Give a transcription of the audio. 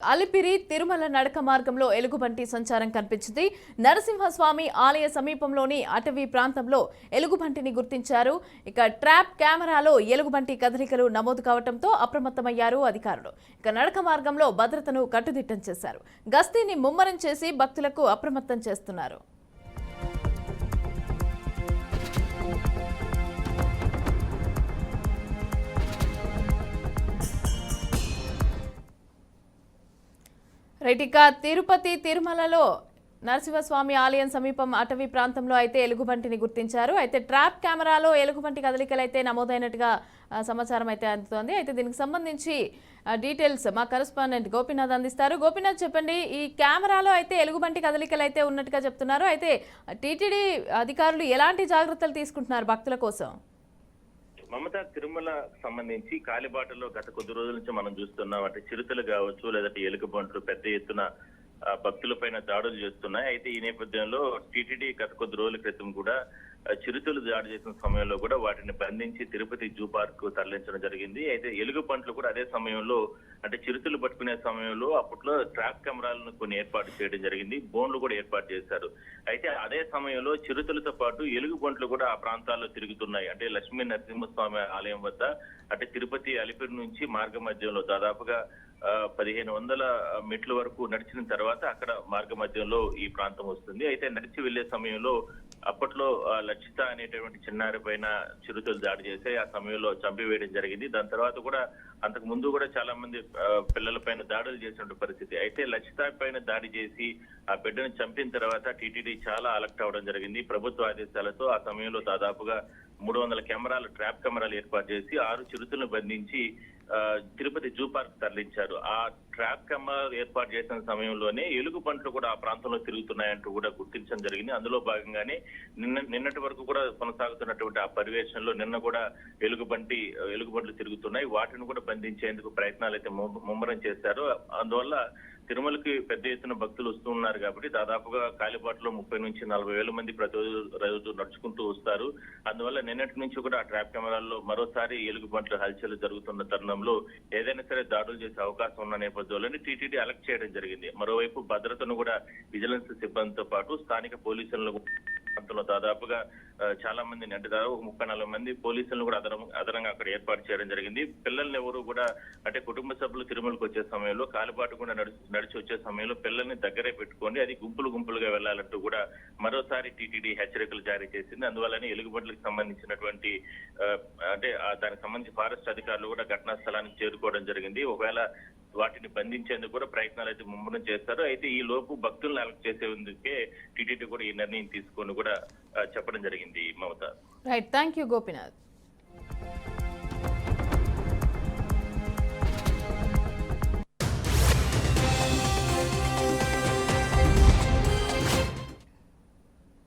అలిపిరి తిరుమల నడక మార్గంలో ఎలుగుబంటి సంచారం కనిపించింది. నరసింహస్వామి ఆలయ సమీపంలోని అటవీ ప్రాంతంలో ఎలుగుబంటిని గుర్తించారు. ఇక ట్రాప్ కెమెరాలో ఎలుగుబంటి కదలికలు నమోదు కావడంతో అప్రమత్తమయ్యారు అధికారులు. ఇక నడక మార్గంలో భద్రతను కట్టుదిట్టం చేశారు. గస్తీని ముమ్మరం చేసి భక్తులకు అప్రమత్తం చేస్తున్నారు. తిరుపతి తిరుమలలో నరసింహస్వామి ఆలయం సమీపం అటవీ ప్రాంతంలో అయితే ఎలుగుబంటిని గుర్తించారు. అయితే ట్రాప్ కెమెరాలో ఎలుగుబంటి కదలికలు అయితే నమోదైనట్టుగా సమాచారం అయితే అందుతోంది. అయితే దీనికి సంబంధించి డీటెయిల్స్ మా కరెస్పాండెంట్ గోపీనాథ్ అందిస్తారు. గోపీనాథ్, చెప్పండి, ఈ కెమెరాలో అయితే ఎలుగుబంటి కదలికలు అయితే ఉన్నట్టుగా చెప్తున్నారు. అయితే టీటీడీ అధికారులు ఎలాంటి జాగ్రత్తలు తీసుకుంటున్నారు భక్తుల కోసం? మమత, తిరుమల సంబంధించి కాలిబాటలో గత కొద్ది రోజుల నుంచి మనం చూస్తున్నాం. అంటే చిరుతలు కావచ్చు, లేదంటే ఎలుగుబంట్లు పెద్ద ఎత్తున భక్తులపైన దాడులు చేస్తున్నాయి. అయితే ఈ నేపథ్యంలో టీటీడీ గత కొద్ది రోజుల క్రితం కూడా చిరుతలు దాడి చేసిన సమయంలో కూడా వాటిని బంధించి తిరుపతి జూ పార్క్ తరలించడం జరిగింది. అయితే ఎలుగుబంట్లు కూడా అదే సమయంలో, అంటే చిరుతలు పట్టుకునే సమయంలో అప్పట్లో ట్రాప్ కెమెరాలను కొన్ని ఏర్పాటు చేయడం జరిగింది. బోన్లు కూడా ఏర్పాటు చేశారు. అయితే అదే సమయంలో చిరుతలతో పాటు ఎలుగుబంట్లు కూడా ఆ ప్రాంతాల్లో తిరుగుతున్నాయి. అంటే లక్ష్మీ నరసింహస్వామి ఆలయం వద్ద, అంటే తిరుపతి అలిపిరి నుంచి మార్గ మధ్యంలో దాదాపుగా 1500 మెట్ల వరకు నడిచిన తర్వాత అక్కడ మార్గ మధ్యంలో ఈ ప్రాంతం వస్తుంది. అయితే నడిచి వెళ్లే సమయంలో అప్పట్లో లక్షిత అనేటువంటి చిన్నారి పైన చిరుతలు దాడి చేసి ఆ సమయంలో చంపివేయడం జరిగింది. దాని తర్వాత కూడా అంతకు ముందు కూడా చాలా మంది పిల్లల పైన దాడులు చేసిన పరిస్థితి. అయితే లక్షిత పైన దాడి చేసి ఆ బిడ్డను చంపిన తర్వాత టీటీడీ చాలా అలర్ట్ అవడం జరిగింది. ప్రభుత్వ ఆదేశాలతో ఆ సమయంలో దాదాపుగా 300 కెమెరాలు, ట్రాప్ కెమెరాలు ఏర్పాటు చేసి 6 చిరుతలను బంధించి తిరుపతి జూ పార్క్ తరలించారు. ఆ ట్రాప్ కెమెరాలు ఏర్పాటు చేసిన సమయంలోనే ఎలుగుబంట్లు కూడా ఆ ప్రాంతంలో తిరుగుతున్నాయంటూ కూడా గుర్తించడం జరిగింది. అందులో భాగంగానే నిన్నటి వరకు కూడా కొనసాగుతున్నటువంటి ఆ పర్యవేక్షణలో నిన్న కూడా ఎలుగుబంట్లు తిరుగుతున్నాయి. వాటిని కూడా బంధించేందుకు ప్రయత్నాలు అయితే ముమ్మరం చేశారు. అందువల్ల తిరుమలకి పెద్ద ఎత్తున భక్తులు వస్తూ ఉన్నారు కాబట్టి దాదాపుగా కాలిబాటలో 30 నుంచి 40 వేల మంది ప్రతిరోజు నడుచుకుంటూ వస్తారు. అందువల్ల నిన్నటి నుంచి కూడా ఆ ట్రాప్ కెమెరాల్లో మరోసారి ఎలుగుబంట్ల హల్చల్ జరుగుతున్న తరుణంలో ఏదైనా సరే దాడులు చేసే అవకాశం ఉన్న నేపథ్యంలోనే టీటీడీ అలర్ట్ చేయడం జరిగింది. మరోవైపు భద్రతను కూడా విజిలెన్స్ సిబ్బందితో పాటు స్థానిక పోలీసులను ప్రాంతంలో దాదాపుగా చాలా మందిని, అంటే దాదాపు 30-40 మంది పోలీసులను కూడా అదనంగా అక్కడ ఏర్పాటు చేయడం జరిగింది. పిల్లల్ని ఎవరు కూడా, అంటే కుటుంబ సభ్యులు తిరుమలకు వచ్చే సమయంలో కాలిబాటు కూడా నడిచి వచ్చే సమయంలో పిల్లల్ని దగ్గరే పెట్టుకోండి, అది గుంపులుగా వెళ్లాలంటూ కూడా మరోసారి టీటీడీ హెచ్చరికలు జారీ చేసింది. అందువల్లనే ఎలుగుబంట్లకు సంబంధించినటువంటి అంటే దానికి సంబంధించి ఫారెస్ట్ అధికారులు కూడా ఘటనా స్థలానికి చేరుకోవడం జరిగింది. ఒకవేళ వాటిని బంధించేందుకు కూడా ప్రయత్నాలు అయితే ముమ్మరం చేస్తారు. అయితే ఈ లోపు భక్తులను అలర్ట్ చేసేందుకే టీటీడీ కూడా ఈ నిర్ణయం తీసుకొని కూడా చెప్పడం జరిగింది. మమత, రైట్, థ్యాంక్ యూ గోపీనాథ్.